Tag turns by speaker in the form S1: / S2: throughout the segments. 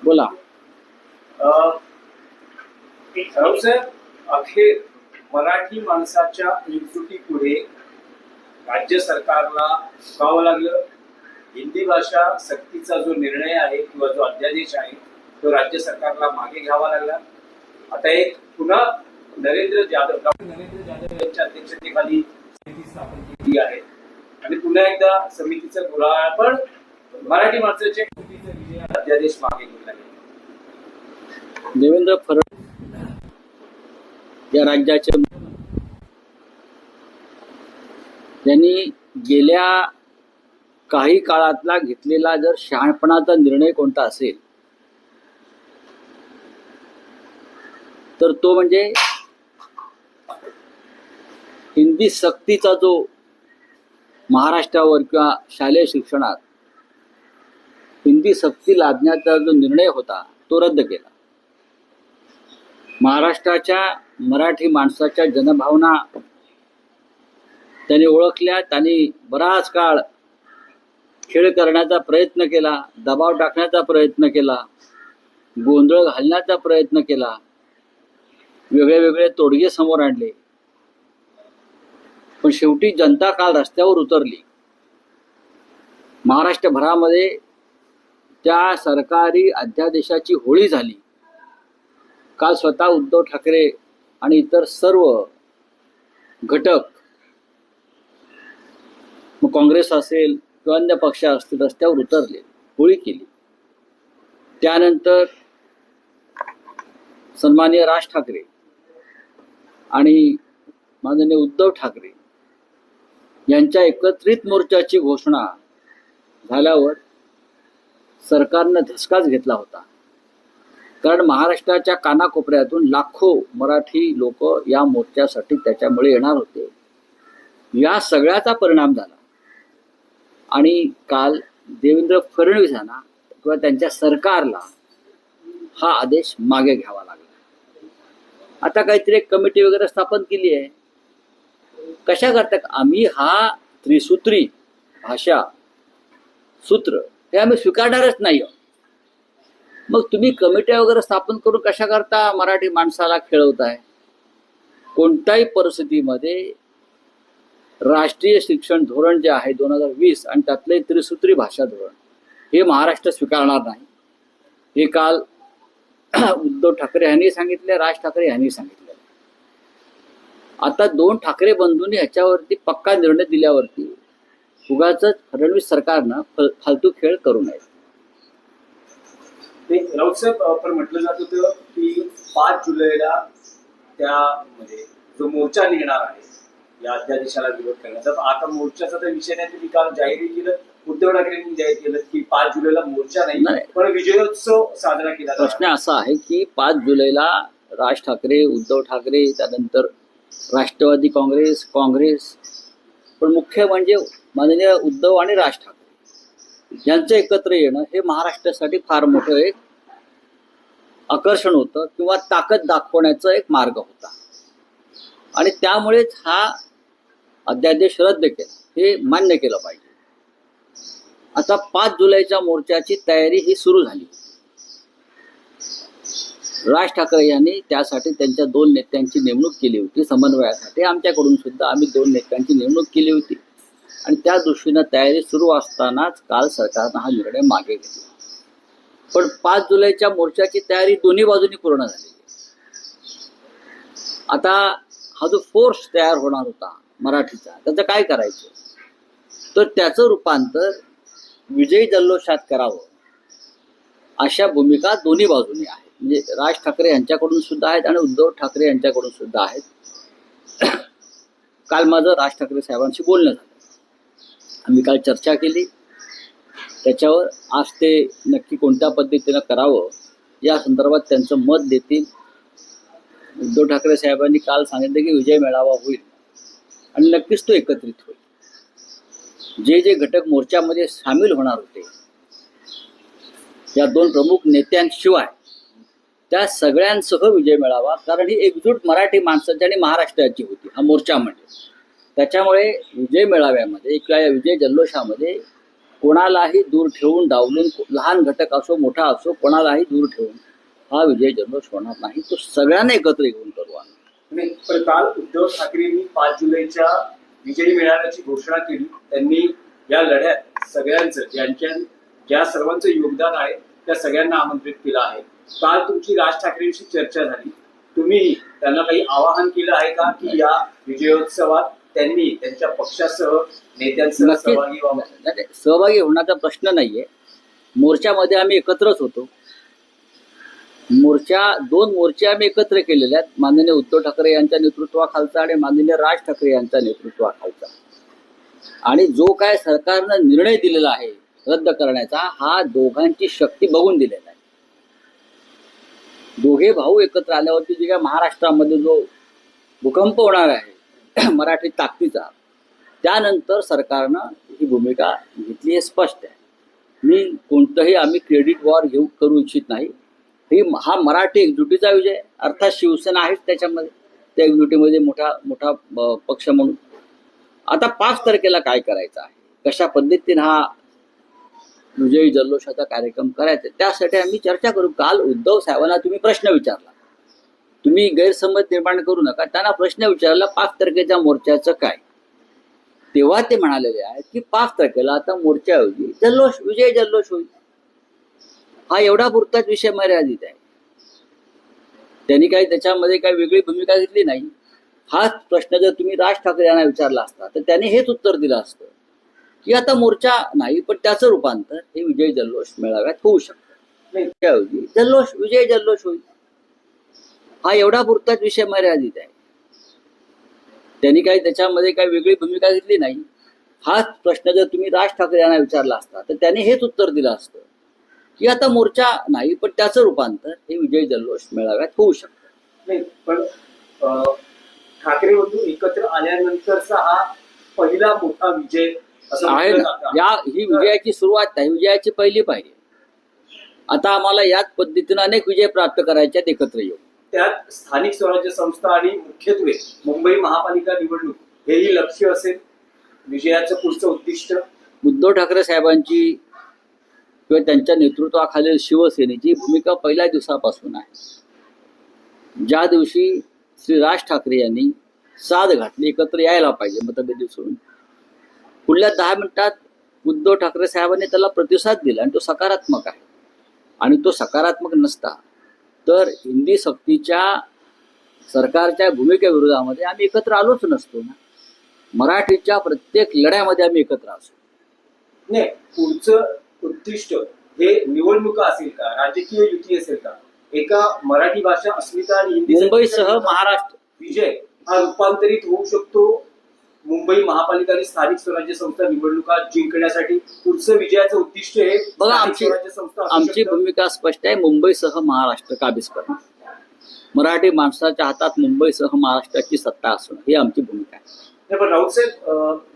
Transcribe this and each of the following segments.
S1: बोला.
S2: रावसाहेब, अखेर मराठी माणसाच्या एकजुटीपुढे राज्य सरकारला झुकावं लागलं. हिंदी भाषा सक्तीचा जो निर्णय आहे किंवा जो अध्यादेश आहे तो राज्य सरकारला मागे घ्यावा लागला. आता एक पुन्हा नरेंद्र जाधव यांच्या अध्यक्षतेखाली समिती स्थापन केली आहे आणि पुन्हा एकदा समितीचं घोळाळ पण मराठी माणसाच्या अध्यादेश मागे घेऊन लागले.
S1: देवेंद्र फडणवीस या राज्याचे त्यांनी गेल्या काही काळातला घेतलेला जर शहाणपणाचा निर्णय कोणता असेल तर तो म्हणजे हिंदी सक्तीचा जो महाराष्ट्रावर किंवा शालेय शिक्षणात हिंदी सक्ती लादण्याचा जो निर्णय होता तो रद्द केला. महाराष्ट्राच्या मराठी माणसाच्या जनभावना त्यांनी ओळखल्या. त्यांनी बराच काळ खेळ करण्याचा प्रयत्न केला, दबाव टाकण्याचा प्रयत्न केला, गोंधळ घालण्याचा प्रयत्न केला, वेगळे वेगळे तोडगे समोर आणले. पण शेवटी जनता काल रस्त्यावर उतरली. महाराष्ट्रभरामध्ये त्या सरकारी अध्यादेशाची होळी झाली. काल स्वतः उद्धव ठाकरे आणि इतर सर्व घटक, मग काँग्रेस असेल किंवा अन्य पक्ष असतील, रस्त्यावर उतरले, होळी केली. त्यानंतर सन्माननीय राज ठाकरे आणि माननीय उद्धव ठाकरे यांच्या एकत्रित मोर्चाची घोषणा झाल्यावर सरकारनं धसकाच घेतला होता. कारण महाराष्ट्राच्या कानाकोपऱ्यातून लाखो मराठी लोक या मोर्चासाठी त्याच्यामुळे येणार होते. या सगळ्याचा परिणाम झाला आणि काल देवेंद्र फडणवीसांना किंवा त्यांच्या सरकारला हा आदेश मागे घ्यावा लागला. आता काहीतरी एक कमिटी वगैरे स्थापन केली आहे. कशा करता? आम्ही हा त्रिसूत्री भाषा सूत्र हे आम्ही स्वीकारणारच नाही. मग तुम्ही कमिट्या वगैरे स्थापन करून कशा करता मराठी माणसाला खेळवताय? कोणत्याही परिस्थितीमध्ये राष्ट्रीय शिक्षण धोरण जे आहे 2020 आणि त्यातले त्रिसूत्री भाषा धोरण हे महाराष्ट्र स्वीकारणार नाही. हे काल उद्धव ठाकरे यांनी सांगितले, राज ठाकरे यांनी सांगितले. आता दोन ठाकरे बंधूंनी ह्याच्यावरती पक्का निर्णय दिल्यावरती उगाच फडणवीस सरकारनं फालतू खेळ करू नये.
S2: राऊतसाहेब, आपण म्हटलं जात होतं की 5 जुलैला त्यामध्ये जो मोर्चा निघणार आहे या अध्यादेशाला विरोध करण्याचा, आता मोर्चाचा तर विषय नाही. तुम्ही काल जाहीर केलं, उद्धव ठाकरेंनी जाहीर केलं की 5 जुलैला मोर्चा नाही पण विजयोत्सव साजरा केला.
S1: प्रश्न असा आहे की 5 जुलैला राज ठाकरे, उद्धव ठाकरे, त्यानंतर राष्ट्रवादी काँग्रेस, पण मुख्य म्हणजे माननीय उद्धव आणि राज ठाकरे यांचं एकत्र येणं हे महाराष्ट्रासाठी फार मोठं एक आकर्षण होतं किंवा ताकद दाखवण्याचा एक मार्ग होता आणि त्यामुळेच हा अध्यादेश रद्द केला. हे मान्य केलं पाहिजे. आता 5 जुलैच्या मोर्चाची तयारी ही सुरू झाली. राज ठाकरे यांनी त्यासाठी त्यांच्या 2 नेत्यांची नेमणूक केली होती समन्वयासाठी. आमच्याकडून सुद्धा आम्ही 2 नेत्यांची नेमणूक केली होती आणि त्या दृष्टीनं तयारी सुरू असतानाच काल सरकारनं हा निर्णय मागे घेतला. पण 5 जुलैच्या मोर्चाची तयारी दोन्ही बाजूंनी पूर्ण झाली. आता हा जो फोर्स तयार होणार होता मराठीचा, त्याचं काय करायचं? तर त्याचं रूपांतर विजयी जल्लोषात करावं अशा भूमिका दोन्ही बाजूनी आहेत. म्हणजे राज ठाकरे यांच्याकडून सुद्धा आहेत आणि उद्धव ठाकरे यांच्याकडून सुद्धा आहेत. काल माझं राज ठाकरे साहेबांशी बोलणं झालं. आम्ही काल चर्चा केली त्याच्यावर. आज ते नक्की कोणत्या पद्धतीनं करावं या संदर्भात त्यांचं मत देतील. उद्धव ठाकरे साहेबांनी काल सांगितलं की विजय मेळावा होईल आणि नक्कीच तो एकत्रित होईल. जे जे घटक मोर्चामध्ये सामील होणार होते या 2 प्रमुख नेत्यांशिवाय त्या सगळ्यांसह विजय मेळावा, कारण ही एकजूट मराठी माणसाची आणि महाराष्ट्राची होती हा मोर्चा म्हणजे. त्याच्यामुळे विजय मेळाव्यामध्ये किंवा या विजय जल्लोषामध्ये कोणालाही दूर ठेवून डावलून, लहान घटक असो मोठा असो, कोणालाही दूर ठेवून हा विजय जल्लोष होणार नाही. तो सगळ्यांना एकत्र घेऊन करू आम्ही.
S2: नाही, पण काल उद्धव ठाकरेंनी 5 जुलैच्या विजयी मेळाव्याची घोषणा केली. त्यांनी या लढ्यात सगळ्यांचं ज्या सर्वांचं योगदान आहे त्या सगळ्यांना आमंत्रित केलं आहे. काल तुमची राज ठाकरेंशी चर्चा झाली. तुम्ही त्यांना काही आवाहन केलं आहे का की या विजयोत्सवात त्यांनी त्यांच्या पक्षासह नेत्यांसह
S1: नक्कीच.
S2: सहभागी व्हावं?
S1: नाही, सहभागी होण्याचा प्रश्न नाहीये. मोर्चामध्ये आम्ही एकत्रच होतो. दोन मोर्चे आम्ही एकत्र केलेले आहेत, माननीय उद्धव ठाकरे यांच्या नेतृत्वाखालचा आणि माननीय राज ठाकरे यांच्या नेतृत्वाखालचा. आणि जो काय सरकारनं निर्णय दिलेला आहे रद्द करण्याचा, हा दोघांची शक्ती बघून दिलेला आहे. दोघे भाऊ एकत्र आल्यावरती जे काय महाराष्ट्रामध्ये जो भूकंप होणार आहे मराठी ताकदीचा, त्यानंतर सरकारनं ही भूमिका घेतली हे स्पष्ट आहे. मी कोणतंही आम्ही क्रेडिट वॉर करू इच्छित नाही. हा मराठी एकजुटीचा विजय, अर्थात शिवसेना आहेच त्याच्यामध्ये, त्या एकजुटीमध्ये मोठा पक्ष म्हणून. आता 5 तारखेला काय करायचं आहे, कशा पद्धतीने हा विजयी जल्लोषाचा कार्यक्रम करायचा, त्यासाठी आम्ही चर्चा करू. काल उद्धव साहेबांना तुम्ही प्रश्न विचारला, तुम्ही गैरसमज निर्माण करू नका. त्यांना प्रश्न विचारला 5 तारखेच्या मोर्चाचं काय, तेव्हा ते म्हणालेले आहेत की 5 तारखेला आता मोर्चाऐवजी विजय जल्लोष होईल. हा एवढा पुरताच विषय मर्यादित आहे. त्यांनी काही त्याच्यामध्ये काही वेगळी भूमिका घेतली नाही. हाच प्रश्न जर तुम्ही राज ठाकरे यांना विचारला असता तर त्यांनी हेच उत्तर दिलं असतं की आता मोर्चा नाही, पण त्याचं रूपांतर हे विजय जल्लोष मेळाव्यात होऊ शकतं. त्याऐवजी विजय जल्लोष होईल. हा एवढा पुरताच विषय मर्यादित आहे. त्यांनी काही त्याच्यामध्ये काही वेगळी भूमिका घेतली नाही. हाच प्रश्न जर तुम्ही राज ठाकरे यांना विचारला असता तर त्यांनी हेच उत्तर दिलं असतं की आता मोर्चा नाही, पण त्याचं रूपांतर हे विजय जल्लोष मेळाव्यात होऊ शकतं.
S2: नाही, पण ठाकरे बंधू एकत्र आल्यानंतरचा हा पहिला मोठा विजय असं
S1: आहे
S2: म्हटलं
S1: ना.
S2: जातं.
S1: ही विजयाची सुरुवात आहे, विजयाची पहिली पायरी. आता आम्हाला याच पद्धतीने अनेक विजय प्राप्त करायचे आहेत, एकत्र येऊ.
S2: त्यात स्थानिक स्वराज्य संस्था आणि मुख्यत्वे मुंबई महापालिका निवडणूक हेही लक्ष असेल विजयाचं पुढचं उद्दिष्ट.
S1: उद्धव ठाकरे साहेबांची किंवा त्यांच्या नेतृत्वाखालील शिवसेनेची भूमिका पहिल्या दिवसापासून आहे. ज्या दिवशी श्री राज ठाकरे यांनी साद घातली एकत्र यायला पाहिजे मतभेद विसरून, पुढल्या 10 मिनिटात उद्धव ठाकरे साहेबांनी त्याला प्रतिसाद दिला आणि तो सकारात्मक आहे. आणि तो सकारात्मक नसता तर हिंदी सक्तीच्या सरकारच्या भूमिकेविरोधामध्ये आम्ही एकत्र आलोच नसतो ना. मराठीच्या प्रत्येक लढ्यामध्ये आम्ही एकत्र असतो.
S2: नाही, पुढचं उद्दिष्ट हे निवडणुका असेल का, राजकीय युती असेल का, एका मराठी भाषा अस्मिता आणि हिंदी
S1: मुंबईसह महाराष्ट्र
S2: विजय हा रूपांतरित होऊ शकतो. मुंबई महापालिका आणि स्थानिक स्वराज्य संस्था निवडणुका जिंकण्यासाठी पुढचं विजयाचं उद्दिष्ट हे
S1: बघा,
S2: स्थानिक स्वराज्य संस्था असू
S1: आमची
S2: शकतं.
S1: भूमिका स्पष्ट आहे. मुंबईसह महाराष्ट्र काबीज करणं, मराठी माणसाच्या हातात मुंबईसह महाराष्ट्राची सत्ता असणं ही आमची भूमिका आहे.
S2: नाही, पण राऊत साहेब,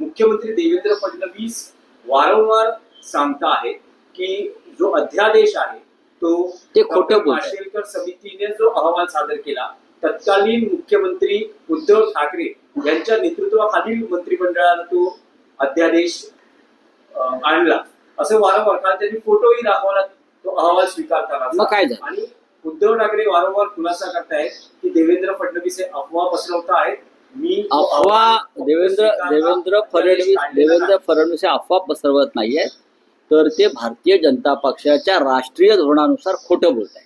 S2: मुख्यमंत्री देवेंद्र फडणवीस वारंवार सांगता आहेत की जो अध्यादेश आहे
S1: ते खोटं बोलतात.
S2: माशेलकर समितीने जो अहवाल सादर केला, तत्कालीन मुख्यमंत्री उद्धव ठाकरे यांच्या नेतृत्वाखालील मंत्रिमंडळानं तो अध्यादेश आणला असं वारंवार, काल त्यांनी फोटोही दाखवला तो अहवाल स्वीकारताना.
S1: मग काय झालं?
S2: आणि उद्धव ठाकरे वारंवार खुलासा करतायत की देवेंद्र फडणवीस हे अफवा पसरवत आहेत.
S1: देवेंद्र फडणवीस हे अफवा पसरवत नाहीये, तर ते भारतीय जनता पक्षाच्या राष्ट्रीय धोरणानुसार खोटं बोलत आहेत.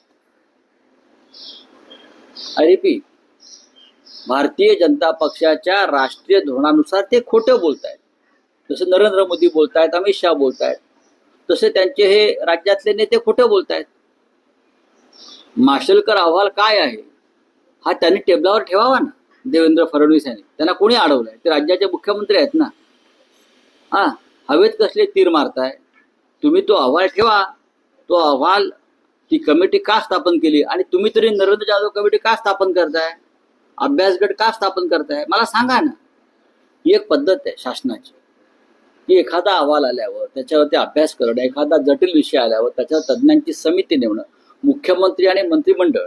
S1: रिपीट, भारतीय जनता पक्षाच्या राष्ट्रीय धोरणानुसार ते खोटं बोलत आहेत. जसं नरेंद्र मोदी बोलतायत, अमित शहा बोलतायत, तसे त्यांचे हे राज्यातले नेते खोटं बोलतायत. माशेलकर अहवाल काय आहे हा त्यांनी टेबलावर ठेवावा ना. देवेंद्र फडणवीस यांनी, त्यांना कोणी अडवलंय? ते राज्याचे मुख्यमंत्री आहेत ना. हवेत कसले तीर मारताय तुम्ही? तो अहवाल ठेवा. तो अहवाल, ती कमिटी का स्थापन केली? आणि तुम्ही तरी नरेंद्र जाधव कमिटी का स्थापन करताय? अभ्यास गट का स्थापन करताय? मला सांगा ना. ही एक पद्धत आहे शासनाची की एखादा अहवाल आल्यावर त्याच्यावरती अभ्यास करणं, एखादा जटिल विषय आल्यावर त्याच्यावर तज्ज्ञांची समिती नेमणं. मुख्यमंत्री आणि मंत्रिमंडळ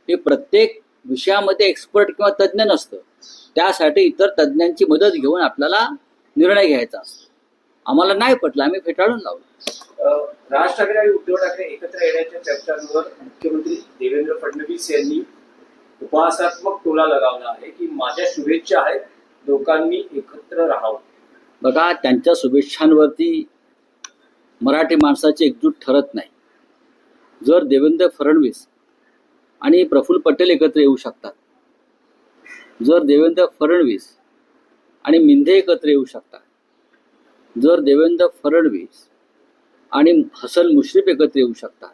S1: हे प्रत्येक विषयामध्ये एक्सपर्ट किंवा तज्ज्ञ नसतं. त्यासाठी इतर तज्ज्ञांची मदत घेऊन आपल्याला निर्णय घ्यायचा असतो. आम्हाला नाही पटलं, आम्ही फेटाळून लावलं.
S2: राज ठाकरे आणि उद्धव ठाकरे एकत्र येण्याच्या चर्चांवर मुख्यमंत्री देवेंद्र फडणवीस यांनी उपहासात्मक टोला लगावला आहे की माझ्या शुभेच्छा आहेत, लोकांनी एकत्र राहावं.
S1: बघा, त्यांच्या शुभेच्छांवरती मराठी माणसाची एकजूट ठरत नाही. जर देवेंद्र फडणवीस आणि प्रफुल्ल पटेल एकत्र येऊ शकतात, जर देवेंद्र फडणवीस आणि मिंधे एकत्र येऊ शकतात, जर देवेंद्र फडणवीस आणि हसन मुश्रीफ एकत्र येऊ शकतात,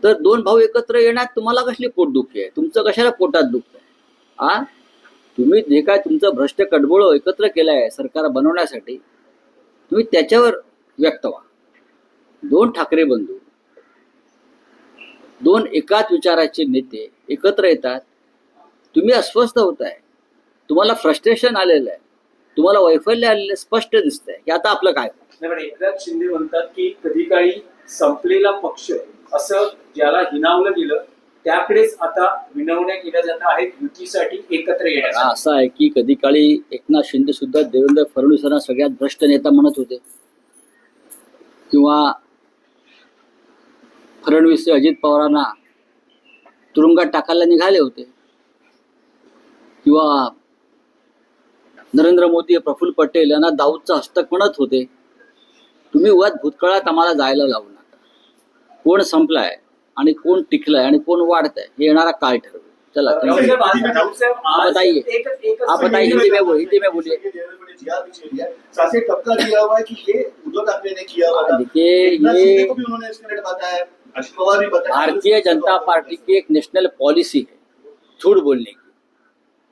S1: तर दोन भाऊ एकत्र येण्यात तुम्हाला कसली पोटदुखी आहे? तुमचं कशाला पोटात दुखत आहे? तुम्ही जे काय तुमचं भ्रष्ट कडबोळं एकत्र केलं आहे सरकार बनवण्यासाठी, तुम्ही त्याच्यावर व्यक्त व्हा. दोन ठाकरे बंधू, दोन एकाच विचाराचे नेते एकत्र येतात, तुम्ही अस्वस्थ होताय, तुम्हाला फ्रस्ट्रेशन आलेलं आहे, तुम्हाला वैफल्य आलेलं स्पष्ट दिसतंय की आता आपलं काय.
S2: नाही, पण एकनाथ शिंदे म्हणतात की कधी काळी संपलेला पक्ष असं ज्याला हिनावलं गेलं त्याकडेच आता विनवण्या केल्या जात आहेत युतीसाठी एकत्र येण्यासाठी.
S1: असं आहे की कधी काळी एकनाथ शिंदे सुद्धा देवेंद्र फडणवीसांना सगळ्यात भ्रष्ट नेता म्हणत होते, किंवा फडणवीस अजित पवारांना तुरुंगात टाकायला निघाले होते, किंवा नरेंद्र मोदी प्रफुल्ल पटेल यांना दाऊदचा हस्तक म्हणत होते. तुम्ही उगाच भूतकाळात आम्हाला जायला लावू नका. कोण संपलाय आणि कोण टिकलाय आणि कोण वाढतंय हे येणारा काळ ठरवेल. चला,
S2: राहुल साहेब,
S1: आप बताइए, आप बताइए, हिंदी में बोलिए.
S3: सासे टपका दिया हुआ है कि ये उद्धव ठाकरे ने किया हुआ था.
S1: देखिए,
S3: एकनाथ
S1: ये
S3: शिंदे को भी उन्होंने इसके लिए बताया है, अजित पवार भी बताया.
S1: भारतीय जनता पार्टी की एक नेशनल पॉलिसी है झूठ बोलने की.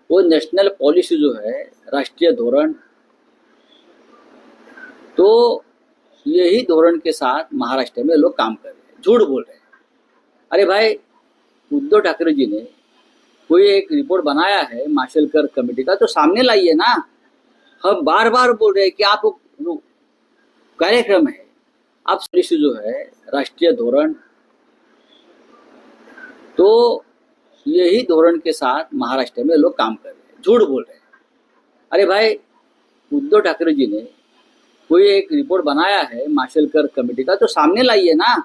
S1: वो नेशनल पॉलिसी जो है, राष्ट्रीय धोरण, तो यही धोरण के साथ महाराष्ट्र में लोग काम कर रहे हैं, झूठ बोल रहे हैं. अरे भाई, उद्धव ठाकरे जी ने कोई एक रिपोर्ट बनाया है माशेलकर कमेटी का, तो सामने लाइए ना. हम बार बार बोल रहे हैं कि आप कार्यक्रम है, आप पॉलिसी जो है, राष्ट्रीय धोरण, तो यही धोरण के साथ महाराष्ट्र में लोग काम कर रहे हैं, झूठ बोल रहे हैं. अरे भाई, उद्धव ठाकरे जी ने कोई एक रिपोर्ट बनाया है माशेलकर कमेटी का, तो सामने लाइए ना.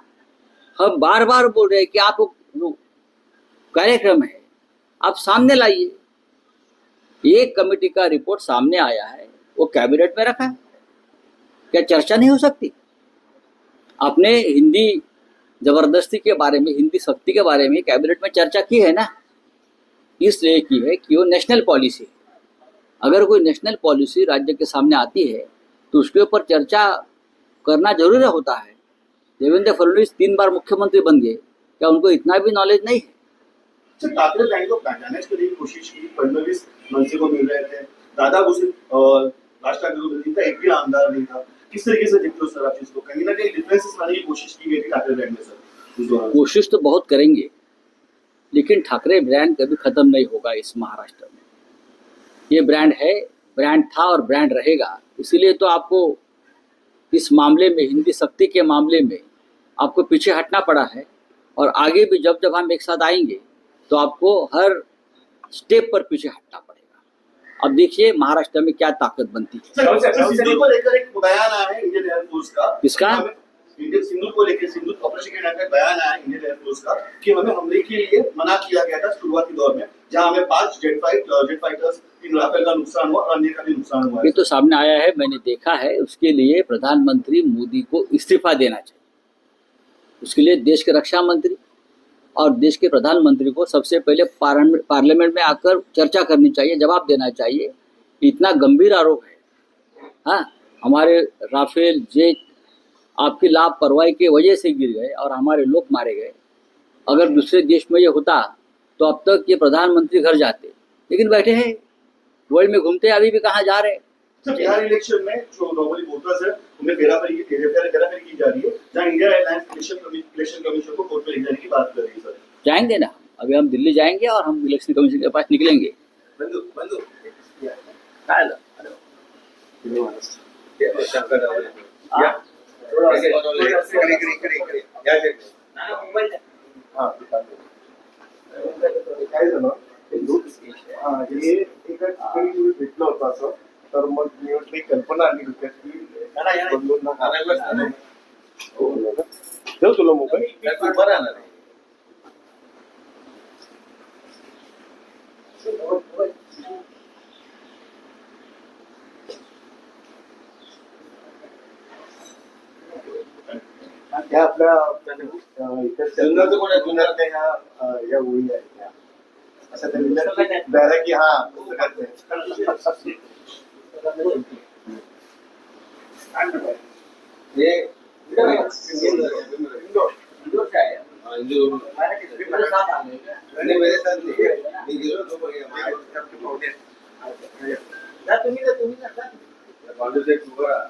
S1: हम बार बार बोल रहे हैं कि आप कार्यक्रम है, आप सामने लाइए. एक कमेटी का रिपोर्ट सामने आया है, वो कैबिनेट में रखा है, क्या चर्चा नहीं हो सकती? आपने हिंदी जबरदस्ती के बारे में, हिंदी सख्ती के बारे में कैबिनेट में चर्चा की है ना, इसलिए की है कि वो नेशनल पॉलिसी है. अगर कोई नेशनल पॉलिसी राज्य के सामने आती है तो उसके ऊपर चर्चा करना जरूरी होता है. देवेंद्र फडणवीस 3 बार मुख्यमंत्री बन गए, क्या उनको इतना भी नॉलेज नहीं है?
S3: ठाकरे बैंक को पहचाने के लिए कोशिश की. फडणवीस मनसे को मिल रहे थे, दादा भुसे राज ठाकरे को मिल, इनका एक भी आमदार नहीं था. किस तरीके से देखते हो सर आप इसको? कहीं ना कहीं डिफरेंसेस लाने की कोशिश की गई थी ठाकरे बैंक में सर.
S1: कोशिश तो बहुत करेंगे, लेकिन ठाकरे ब्रांड कभी खत्म नहीं होगा इस महाराष्ट्र में. ये ब्रांड है, ब्रांड था और ब्रांड रहेगा. इसीलिए तो आपको इस मामले में, हिंदी सख्ती के मामले में आपको पीछे हटना पड़ा है. और आगे भी जब जब हम एक साथ आएंगे तो आपको हर स्टेप पर पीछे हटना पड़ेगा. अब देखिए महाराष्ट्र में क्या ताकत बनती है.
S3: सिंधु को लेकर एक बयान आया है इंडियन एयरफोर्स का.
S1: किसका?
S3: इंडियन सिंधु को लेकर, सिंधु ऑपरेशन के नाम का बयान आया इंडियन एयरफोर्स का कि हमें हमले के लिए मना किया गया था शुरुआती दौर में, जहां हमें 5 जेट फाइटर्स, 3 राफेल का नुकसान हुआ और अन्य का भी नुकसान हुआ.
S1: ये तो सामने आया है, मैंने देखा है. उसके लिए प्रधानमंत्री मोदी को इस्तीफा देना चाहिए. उसके लिए देश के रक्षा मंत्री और देश के प्रधानमंत्री को सबसे पहले पार्लियामेंट में आकर चर्चा करनी चाहिए, जवाब देना चाहिए. इतना गंभीर आरोप है. हाँ, हमारे राफेल जेट आपकी लापरवाही की वजह से गिर गए और हमारे लोग मारे गए. अगर दूसरे देश में ये होता तो अब तक ये प्रधानमंत्री घर जाते, लेकिन बैठे हैं वर्ल्ड में घूमते, अभी भी कहाँ जा रहे हैं.
S3: सर, बिहार इलेक्शन में जो नॉर्मली वोटर्स है उन्हें हेराफेरी की जा रही है, जहां इंडिया एयरलाइंस इलेक्शन कमीशन को कोर्ट में ले जाने की बात कर रही है. सर,
S1: जाएंगे ना, अभी हम दिल्ली जाएंगे और हम इलेक्शन कमीशन के पास निकलेंगे.
S3: बंधु
S1: काय झालं?
S3: काय झालं
S4: हे एका ठिकाणी तुम्ही भेटलं होतं असं, तर मग मी म्हटलं एक कल्पना आली डोक्यात की बंधूंना ठेव तुला मोबाईल.
S2: उभं राहणार आहे.
S4: त्या आपल्या
S2: जुन्नरचं कोण आहे? जुन्नर?
S4: या ओळी आहेत त्या असं त्यांनी डायरेक्ट की हा पुस्तकात आहे.
S2: हे
S1: इंदोर काय आहे?
S2: आणि मेरे साथ नहीं है. मी गेलो तो बघ,
S1: जा तुम्ही जा.
S2: बाजूचे एक उभं राहा.